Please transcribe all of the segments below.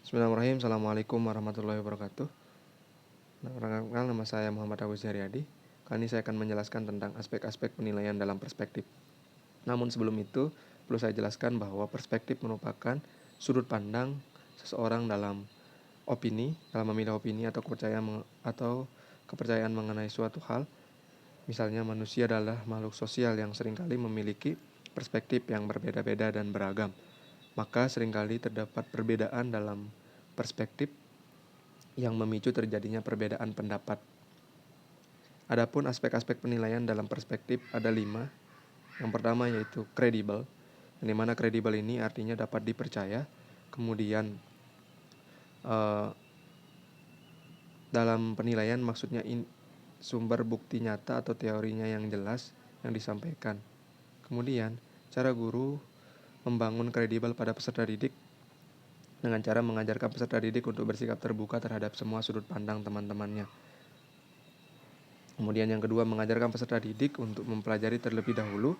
Bismillahirrahmanirrahim. Assalamualaikum warahmatullahi wabarakatuh. Perkenalkan, nama saya Muhammad Agus Haryadi. Kali ini saya akan menjelaskan tentang aspek-aspek penilaian dalam perspektif. Namun sebelum itu, perlu saya jelaskan bahwa perspektif merupakan sudut pandang seseorang dalam memilih opini atau kepercayaan mengenai suatu hal. Misalnya, manusia adalah makhluk sosial yang seringkali memiliki perspektif yang berbeda-beda dan beragam. Maka seringkali terdapat perbedaan dalam perspektif yang memicu terjadinya perbedaan pendapat. Adapun aspek-aspek penilaian dalam perspektif ada 5. Yang pertama yaitu kredibel, yang dimana kredibel ini artinya dapat dipercaya. Kemudian dalam penilaian maksudnya sumber bukti nyata atau teorinya yang jelas yang disampaikan. Kemudian cara guru membangun kredibel pada peserta didik dengan cara mengajarkan peserta didik untuk bersikap terbuka terhadap semua sudut pandang teman-temannya. Kemudian yang kedua, mengajarkan peserta didik untuk mempelajari terlebih dahulu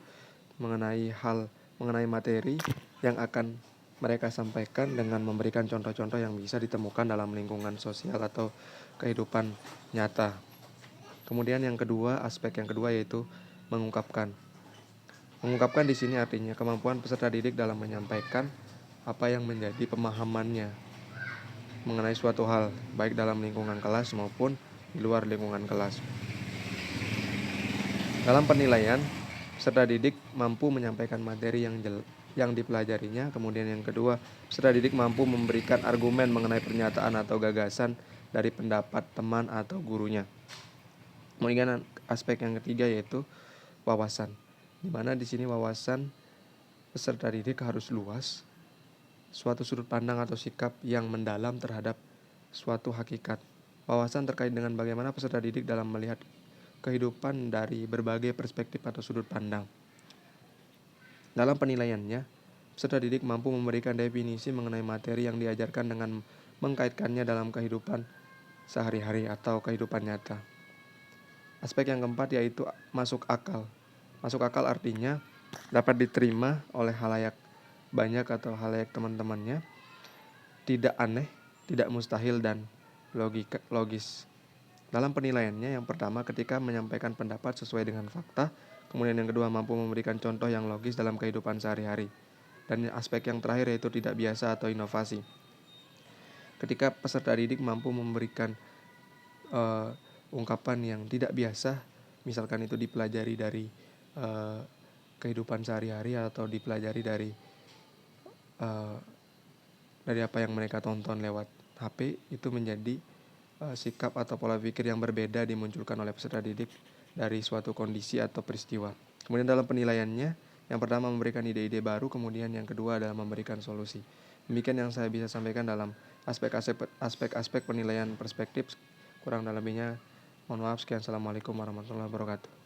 mengenai materi yang akan mereka sampaikan dengan memberikan contoh-contoh yang bisa ditemukan dalam lingkungan sosial atau kehidupan nyata. Kemudian aspek yang kedua yaitu mengungkapkan. Mengungkapkan di sini artinya kemampuan peserta didik dalam menyampaikan apa yang menjadi pemahamannya mengenai suatu hal, baik dalam lingkungan kelas maupun di luar lingkungan kelas. Dalam penilaian, peserta didik mampu menyampaikan materi yang dipelajarinya. Kemudian yang kedua, peserta didik mampu memberikan argumen mengenai pernyataan atau gagasan dari pendapat teman atau gurunya. Kemudian aspek yang ketiga yaitu wawasan, di mana di sini wawasan peserta didik harus luas, suatu sudut pandang atau sikap yang mendalam terhadap suatu hakikat. Wawasan terkait dengan bagaimana peserta didik dalam melihat kehidupan dari berbagai perspektif atau sudut pandang. Dalam penilaiannya, peserta didik mampu memberikan definisi mengenai materi yang diajarkan dengan mengkaitkannya dalam kehidupan sehari-hari atau kehidupan nyata. Aspek yang keempat yaitu masuk akal. Masuk akal artinya dapat diterima oleh halayak banyak atau halayak teman-temannya, tidak aneh, tidak mustahil, dan logis. Dalam penilaiannya, yang pertama ketika menyampaikan pendapat sesuai dengan fakta, kemudian yang kedua mampu memberikan contoh yang logis dalam kehidupan sehari-hari, dan aspek yang terakhir yaitu tidak biasa atau inovasi. Ketika peserta didik mampu memberikan ungkapan yang tidak biasa, misalkan itu dipelajari dari kehidupan sehari-hari atau dipelajari dari apa yang mereka tonton lewat HP, itu menjadi sikap atau pola pikir yang berbeda dimunculkan oleh peserta didik dari suatu kondisi atau peristiwa. Kemudian dalam penilaiannya, yang pertama memberikan ide-ide baru, kemudian yang kedua adalah memberikan solusi. Demikian yang saya bisa sampaikan dalam aspek-aspek penilaian perspektif. Kurang dan lebihnya mohon maaf. Sekian. Assalamualaikum warahmatullahi wabarakatuh.